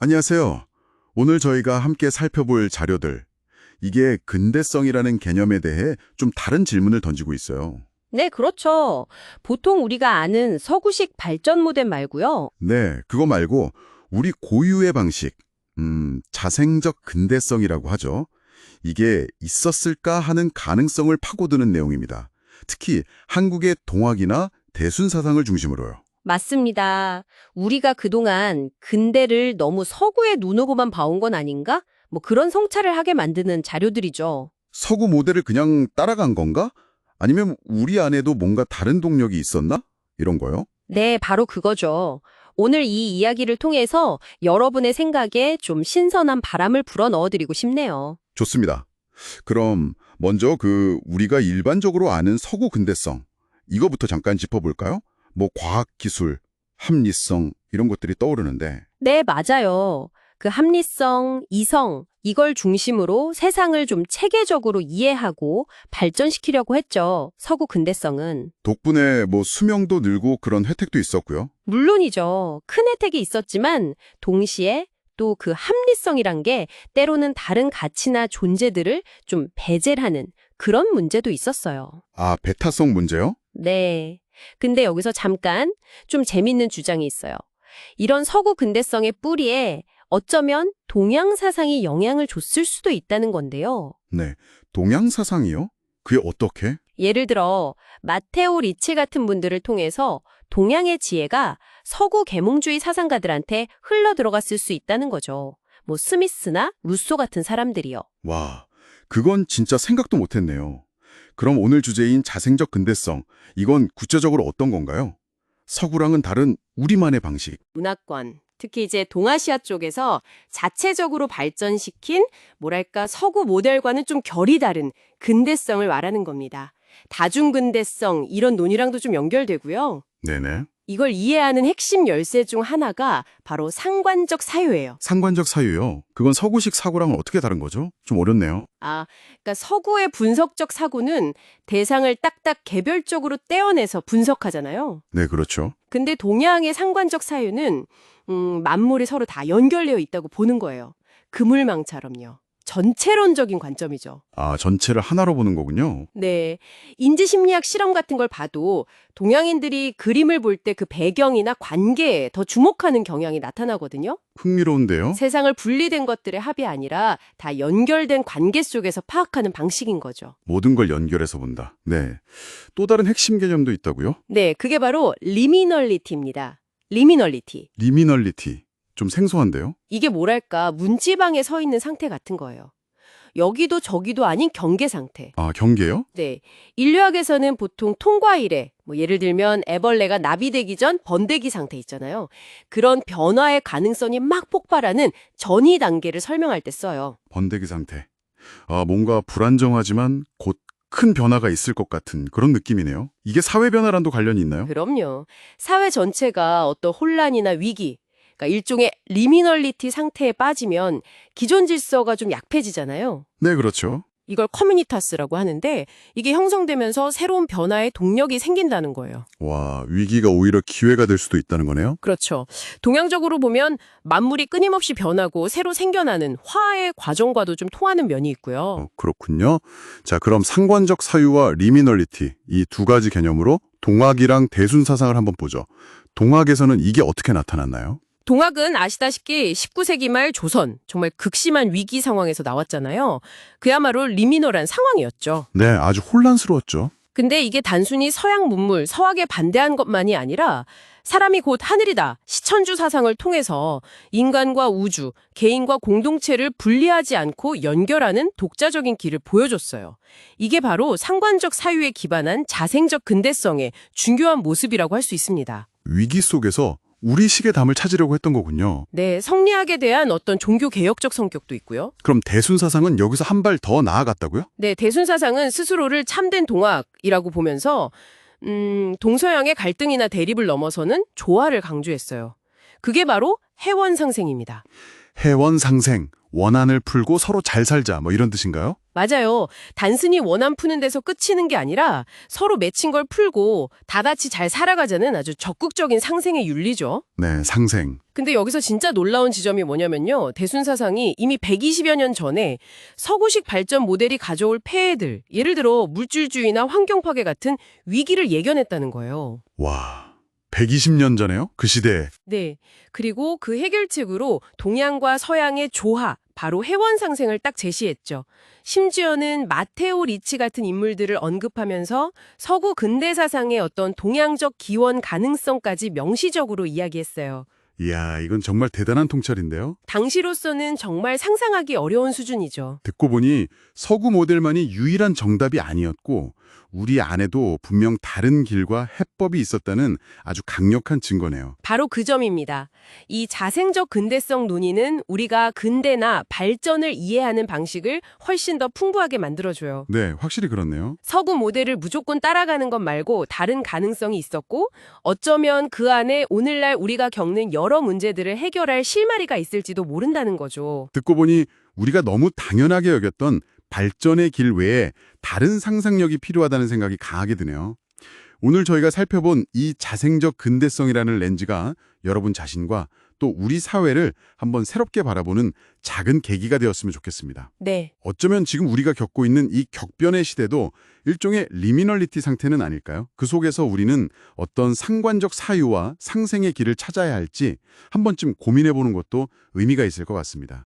안녕하세요. 오늘 저희가 함께 살펴볼 자료들, 이게 근대성이라는 개념에 대해 좀 다른 질문을 던지고 있어요. 네, 그렇죠. 보통 우리가 아는 서구식 발전 모델 말고요. 네, 그거 말고 우리 고유의 방식, 자생적 근대성이라고 하죠. 이게 있었을까 하는 가능성을 파고드는 내용입니다. 특히 한국의 동학이나 대순사상을 중심으로요. 맞습니다. 우리가 그동안 근대를 너무 서구의 눈으로만 봐온 건 아닌가? 뭐 그런 성찰을 하게 만드는 자료들이죠. 서구 모델을 그냥 따라간 건가? 아니면 우리 안에도 뭔가 다른 동력이 있었나? 이런 거요. 네, 바로 그거죠. 오늘 이 이야기를 통해서 여러분의 생각에 좀 신선한 바람을 불어 넣어드리고 싶네요. 좋습니다. 그럼 먼저 우리가 일반적으로 아는 서구 근대성, 이거부터 잠깐 짚어볼까요? 뭐 과학기술, 합리성 이런 것들이 떠오르는데 네, 맞아요. 그 합리성, 이성, 이걸 중심으로 세상을 좀 체계적으로 이해하고 발전시키려고 했죠. 서구 근대성은. 덕분에 뭐 수명도 늘고 그런 혜택도 있었고요. 물론이죠. 큰 혜택이 있었지만 동시에 또 그 합리성이란 게 때로는 다른 가치나 존재들을 좀 배제하는 그런 문제도 있었어요. 아, 배타성 문제요? 네. 근데 여기서 잠깐 좀 재밌는 주장이 있어요. 이런 서구 근대성의 뿌리에 어쩌면 동양 사상이 영향을 줬을 수도 있다는 건데요. 네. 동양 사상이요? 그게 어떻게? 예를 들어 마테오 리치 같은 분들을 통해서 동양의 지혜가 서구 계몽주의 사상가들한테 흘러 들어갔을 수 있다는 거죠. 뭐 스미스나 루소 같은 사람들이요. 와, 그건 진짜 생각도 못했네요. 그럼 오늘 주제인 자생적 근대성, 이건 구체적으로 어떤 건가요? 서구랑은 다른 우리만의 방식. 문화권, 특히 이제 동아시아 쪽에서 자체적으로 발전시킨 뭐랄까 서구 모델과는 좀 결이 다른 근대성을 말하는 겁니다. 다중근대성 이런 논의랑도 좀 연결되고요. 네네. 이걸 이해하는 핵심 열쇠 중 하나가 바로 상관적 사유예요. 상관적 사유요. 그건 서구식 사고랑은 어떻게 다른 거죠? 좀 어렵네요. 그러니까 서구의 분석적 사고는 대상을 딱딱 개별적으로 떼어내서 분석하잖아요. 네, 그렇죠. 근데 동양의 상관적 사유는 만물이 서로 다 연결되어 있다고 보는 거예요. 그물망처럼요. 전체론적인 관점이죠. 아, 전체를 하나로 보는 거군요. 네. 인지심리학 실험 같은 걸 봐도 동양인들이 그림을 볼 때 그 배경이나 관계에 더 주목하는 경향이 나타나거든요. 흥미로운데요? 세상을 분리된 것들의 합이 아니라 다 연결된 관계 속에서 파악하는 방식인 거죠. 모든 걸 연결해서 본다. 네. 또 다른 핵심 개념도 있다고요? 네, 그게 바로 리미널리티입니다. 리미널리티. 리미널리티. 좀 생소한데요? 이게 뭐랄까 문지방에 서 있는 상태 같은 거예요. 여기도 저기도 아닌 경계 상태. 아, 경계요? 네, 인류학에서는 보통 통과 이래, 뭐 예를 들면 애벌레가 나비되기 전 번데기 상태 있잖아요. 그런 변화의 가능성이 막 폭발하는 전이 단계를 설명할 때 써요. 번데기 상태. 아, 뭔가 불안정하지만 곧 큰 변화가 있을 것 같은 그런 느낌이네요. 이게 사회 변화랑도 관련이 있나요? 그럼요. 사회 전체가 어떤 혼란이나 위기, 그러니까 일종의 리미널리티 상태에 빠지면 기존 질서가 좀 약해지잖아요. 네, 그렇죠. 이걸 커뮤니타스라고 하는데 이게 형성되면서 새로운 변화의 동력이 생긴다는 거예요. 와, 위기가 오히려 기회가 될 수도 있다는 거네요? 그렇죠. 동양적으로 보면 만물이 끊임없이 변하고 새로 생겨나는 화의 과정과도 좀 통하는 면이 있고요. 그렇군요. 자, 그럼 상관적 사유와 리미널리티, 이 두 가지 개념으로 동학이랑 대순사상을 한번 보죠. 동학에서는 이게 어떻게 나타났나요? 동학은 아시다시피 19세기 말 조선, 정말 극심한 위기 상황에서 나왔잖아요. 그야말로 리미널한 상황이었죠. 네, 아주 혼란스러웠죠. 근데 이게 단순히 서양 문물, 서학에 반대한 것만이 아니라 사람이 곧 하늘이다, 시천주 사상을 통해서 인간과 우주, 개인과 공동체를 분리하지 않고 연결하는 독자적인 길을 보여줬어요. 이게 바로 상관적 사유에 기반한 자생적 근대성의 중요한 모습이라고 할 수 있습니다. 위기 속에서 우리식의 담을 찾으려고 했던 거군요. 네, 성리학에 대한 어떤 종교 개혁적 성격도 있고요. 그럼 대순사상은 여기서 한 발 더 나아갔다고요? 네, 대순사상은 스스로를 참된 동학이라고 보면서 동서양의 갈등이나 대립을 넘어서는 조화를 강조했어요. 그게 바로 해원상생입니다. 해원 상생, 원한을 풀고 서로 잘 살자 뭐 이런 뜻인가요? 맞아요. 단순히 원한 푸는 데서 끝이는 게 아니라 서로 맺힌 걸 풀고 다 같이 잘 살아가자는 아주 적극적인 상생의 윤리죠. 네, 상생. 근데 여기서 진짜 놀라운 지점이 뭐냐면요. 대순사상이 이미 120여 년 전에 서구식 발전 모델이 가져올 폐해들, 예를 들어 물질주의나 환경 파괴 같은 위기를 예견했다는 거예요. 와, 120년 전에요? 그 시대에. 네. 그리고 그 해결책으로 동양과 서양의 조화, 바로 해원 상생을 딱 제시했죠. 심지어는 마테오 리치 같은 인물들을 언급하면서 서구 근대 사상의 어떤 동양적 기원 가능성까지 명시적으로 이야기했어요. 이야, 이건 정말 대단한 통찰인데요. 당시로서는 정말 상상하기 어려운 수준이죠. 듣고 보니 서구 모델만이 유일한 정답이 아니었고 우리 안에도 분명 다른 길과 해법이 있었다는 아주 강력한 증거네요. 바로 그 점입니다. 이 자생적 근대성 논의는 우리가 근대나 발전을 이해하는 방식을 훨씬 더 풍부하게 만들어줘요. 네, 확실히 그렇네요. 서구 모델을 무조건 따라가는 것 말고 다른 가능성이 있었고 어쩌면 그 안에 오늘날 우리가 겪는 여러 문제들을 해결할 실마리가 있을지도 모른다는 거죠. 듣고 보니 우리가 너무 당연하게 여겼던 발전의 길 외에 다른 상상력이 필요하다는 생각이 강하게 드네요. 오늘 저희가 살펴본 이 자생적 근대성이라는 렌즈가 여러분 자신과 또 우리 사회를 한번 새롭게 바라보는 작은 계기가 되었으면 좋겠습니다. 네. 어쩌면 지금 우리가 겪고 있는 이 격변의 시대도 일종의 리미널리티 상태는 아닐까요? 그 속에서 우리는 어떤 상관적 사유와 상생의 길을 찾아야 할지 한 번쯤 고민해보는 것도 의미가 있을 것 같습니다.